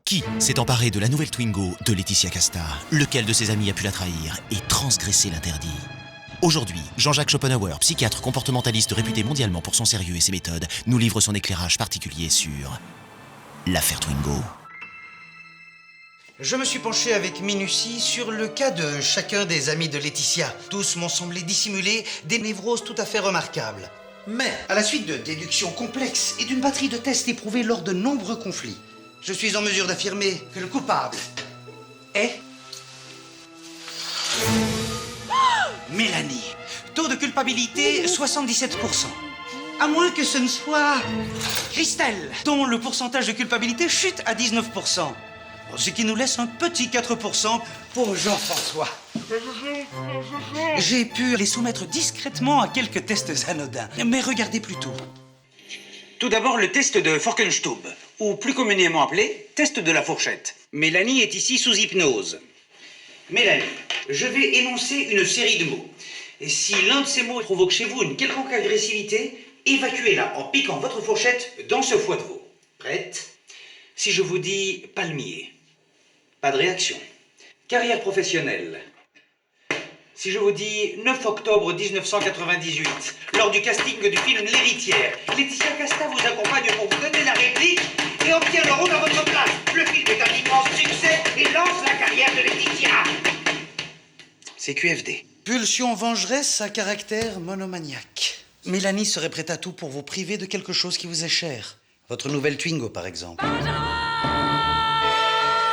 Qui s'est emparé de la nouvelle Twingo de Laetitia Casta? Lequel de ses amis a pu la trahir et transgresser l'interdit? Aujourd'hui, Jean-Jacques Schopenhauer, psychiatre comportementaliste réputé mondialement pour son sérieux et ses méthodes, nous livre son éclairage particulier sur l'affaire Twingo. Je me suis penché avec minutie sur le cas de chacun des amis de Laetitia. Tous m'ont semblé dissimuler des névroses tout à fait remarquables. Mais, à la suite de déductions complexes et d'une batterie de tests éprouvés lors de nombreux conflits, je suis en mesure d'affirmer que le coupable est... Mélanie. Taux de culpabilité, 77%. À moins que ce ne soit... Christelle, dont le pourcentage de culpabilité chute à 19%. Ce qui nous laisse un petit 4% pour Jean-François. J'ai pu les soumettre discrètement à quelques tests anodins, mais regardez plutôt. Tout d'abord, le test de Forkenstube, ou plus communément appelé test de la fourchette. Mélanie est ici sous hypnose. Mélanie, je vais énoncer une série de mots. Et si l'un de ces mots provoque chez vous une quelconque agressivité, évacuez-la en piquant votre fourchette dans ce foie de veau. Prête? Si je vous dis palmier, pas de réaction. Carrière professionnelle. Si je vous dis 9 octobre 1998, lors du casting du film L'Héritière, Laetitia Casta vous accompagne pour vous donner la réplique et obtient le rôle à votre place. Le film est un immense succès et lance la carrière de Laetitia. C'est QFD. Pulsion vengeresse à caractère monomaniaque. Mélanie serait prête à tout pour vous priver de quelque chose qui vous est cher. Votre nouvelle Twingo, par exemple.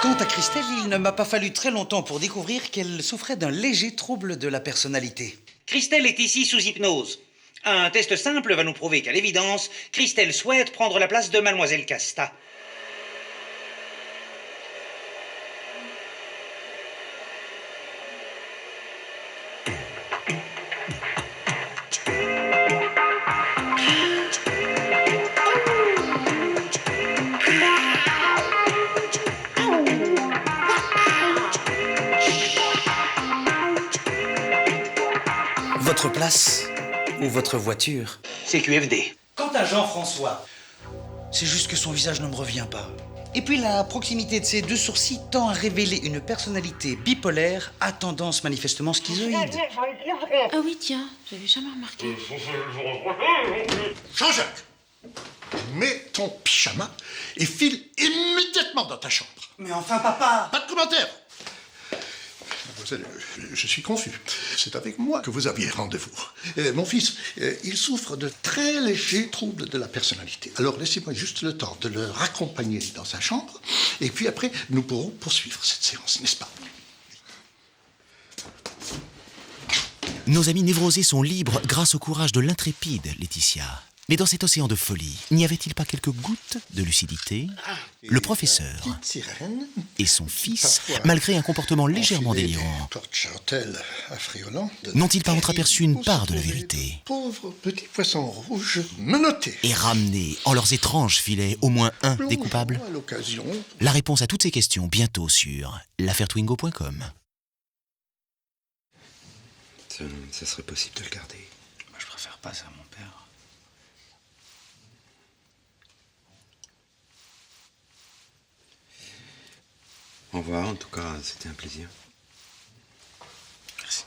Quant à Christelle, il ne m'a pas fallu très longtemps pour découvrir qu'elle souffrait d'un léger trouble de la personnalité. Christelle est ici sous hypnose. Un test simple va nous prouver qu'à l'évidence, Christelle souhaite prendre la place de Mademoiselle Casta. Votre place ou votre voiture? C'est QFD. Quant à Jean-François, c'est juste que son visage ne me revient pas. Et puis la proximité de ses deux sourcils tend à révéler une personnalité bipolaire à tendance manifestement schizoïde. Ah oui, tiens, j'avais jamais remarqué. Jean-Jacques, mets ton pyjama et file immédiatement dans ta chambre. Mais enfin, papa! Pas de commentaire. Mademoiselle, je suis confus. C'est avec moi que vous aviez rendez-vous. Mon fils, il souffre de très légers troubles de la personnalité. Alors laissez-moi juste le temps de le raccompagner dans sa chambre, et puis après, nous pourrons poursuivre cette séance, n'est-ce pas? Nos amis névrosés sont libres grâce au courage de l'intrépide Laetitia. Mais dans cet océan de folie, n'y avait-il pas quelques gouttes de lucidité? Le professeur Petite sirène, et son fils, parfois malgré un comportement légèrement délirant, porte-chantelle affriolant, n'ont-ils pas entreaperçu une part de la vérité? Pauvre petit poisson rouge menotté. Et ramené en leurs étranges filets au moins un des coupables? À l'occasion. La réponse à toutes ces questions bientôt sur l'affaire-twingo.com. Ça serait possible de le garder. Moi, je préfère pas ça à mon père. Au revoir, en tout cas, c'était un plaisir. Merci.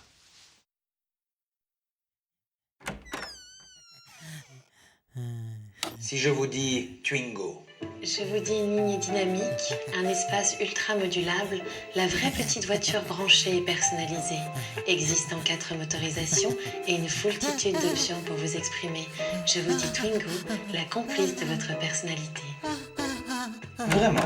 Si je vous dis Twingo, Je vous dis une ligne dynamique, un espace ultra modulable, la vraie petite voiture branchée et personnalisée, existant 4 motorisations et une foultitude d'options pour vous exprimer. Je vous dis Twingo, la complice de votre personnalité. vraiment.